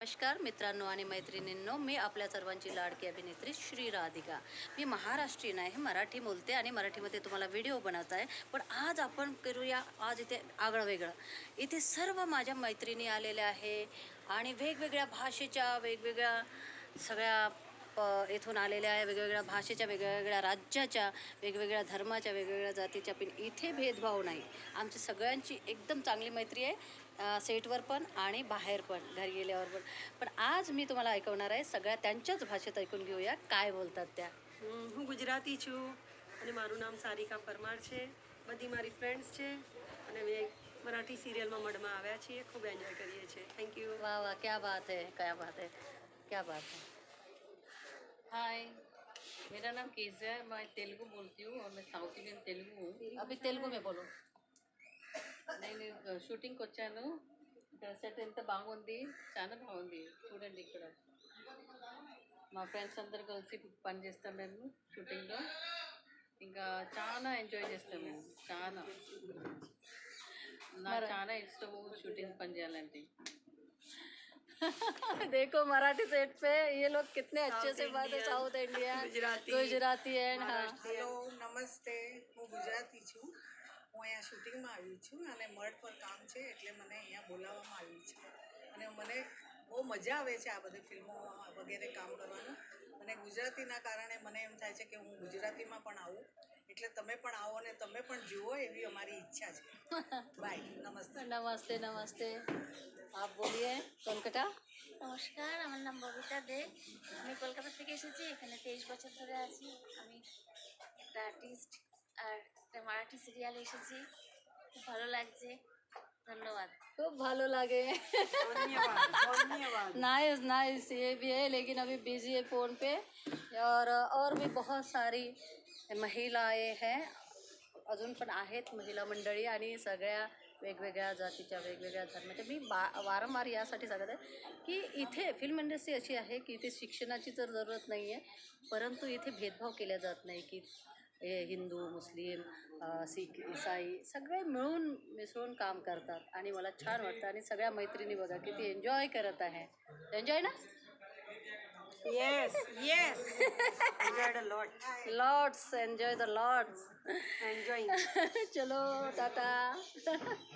नमस्कार मित्रांनो आणि मैत्रिणींनो, मी आपल्या सर्वांची लाडकी अभिनेत्री श्री राधिका. मी महाराष्ट्रीयन आहे, मराठी बोलते आणि मराठीमध्ये तुम्हाला व्हिडिओ बनवत आहे. पण आज आपण करूया, आज इथे आगळं वेगळं. इथे सर्व माझ्या मैत्रिणी आलेल्या आहे आणि वेगवेगळ्या भाषेच्या, वेगवेगळ्या सगळ्या इथून आलेल्या आहे, वेगवेगळ्या भाषेच्या, वेगवेगळ्या राज्याच्या, वेगवेगळ्या धर्माच्या, वेगवेगळ्या जातीच्या. पण इथे भेदभाव नाही. आमची सगळ्यांची एकदम चांगली मैत्री आहे, सेटवर पण आणि बाहेर पण, घरी गेल्यावर पण. पण आज मी तुम्हाला ऐकवणार आहे, सगळ्या त्यांच्याच भाषेत ऐकून घेऊया काय बोलतात त्या. હું ગુજરાતી છું અને મારું નામ સારિકા પરમાર છે. બધી મારી ફ્રેન્ડ્સ છે અને અમે મરાઠી સિરિયલમાં મઢમાં આવ્યા છીએ. ખૂબ એન્જોય કરીએ છીએ. Thank you. वाह वाह, क्या बात है, क्या बात है, क्या बात है. हाय, मेरा नाम केज़ा है. मैं तेलुगु बोलती हूँ और मैं साउथ इंडियन तेलुगु हूँ. अभी तेलुगु में बोलो. నేను షూటింగ్కి వచ్చాను. ఇక్కడ సెట్ ఎంత బాగుంది, చాలా బాగుంది. చూడండి ఇక్కడ మా ఫ్రెండ్స్ అందరు కలిసి పని చేస్తాం మేము షూటింగ్లో. ఇంకా చాలా ఎంజాయ్ చేస్తాం మేము. చాలా నాకు చాలా ఇష్టము షూటింగ్ పని చేయాలంటే. देखो मराठी सेट पे ये लोग कितने अच्छे से बात है. साउथ इंडियन, गुजराती एंड हाँ. હેલો નમસ્તે, હું ગુજરાતી છું. હું અહીંયા શૂટિંગમાં આવી છું અને મઢ પર કામ છે એટલે મને અહીંયા બોલાવવામાં આવી છે અને મને બહુ મજા આવે છે આ બધી ફિલ્મોમાં વગેરે કામ કરવાનું. અને ગુજરાતીના કારણે મને એમ થાય છે કે હું ગુજરાતીમાં પણ આવું, એટલે તમે પણ આવો અને તમે પણ જુઓ એવી અમારી ઈચ્છા છે. બાય, નમસ્તે. नमस्ते नमस्ते. आप बोलिए কলকাতা. নমস্কার, আমার নাম ববিতা দে। আমি কলকাতা থেকে এসেছি। এখানে 23 বছর ধরে আছি। আমি একটা আর্টিস্ট আর একটা মারাঠি সিরিয়ালে এসেছি। খুব ভালো লাগছে। ধন্যবাদ। खूब ভালো লাগে. ધન્યવાદ ધન્યવાદ. Nice nice. ये भी है लेकिन अभी बिजी है फ़ोन पे. और भी बहुत सारी महिलाएं हैं, अजून पण आहेत महिला मंडळी आणि सगळ्या वेगवेगळ्या जातीच्या, वेगवेगळ्या धर्माच्या. मी वारंवार यासाठी सांगत आहे की इथे फिल्म इंडस्ट्री अशी आहे की इथे शिक्षणाची तर जरूरत नाही आहे, परंतु इथे भेदभाव केला जात नाही की हे हिंदू, मुस्लिम, सीख, ईसाई सगळे मिळून मिसळून काम करतात आणि मला छान वाटतं. आणि सगळ्या मैत्रिणी बघा किती एन्जॉय करत आहे. एन्जॉय ना. Yes yes. Enjoyed a lot. Lots enjoy the lots. Enjoying. चलो टाटा.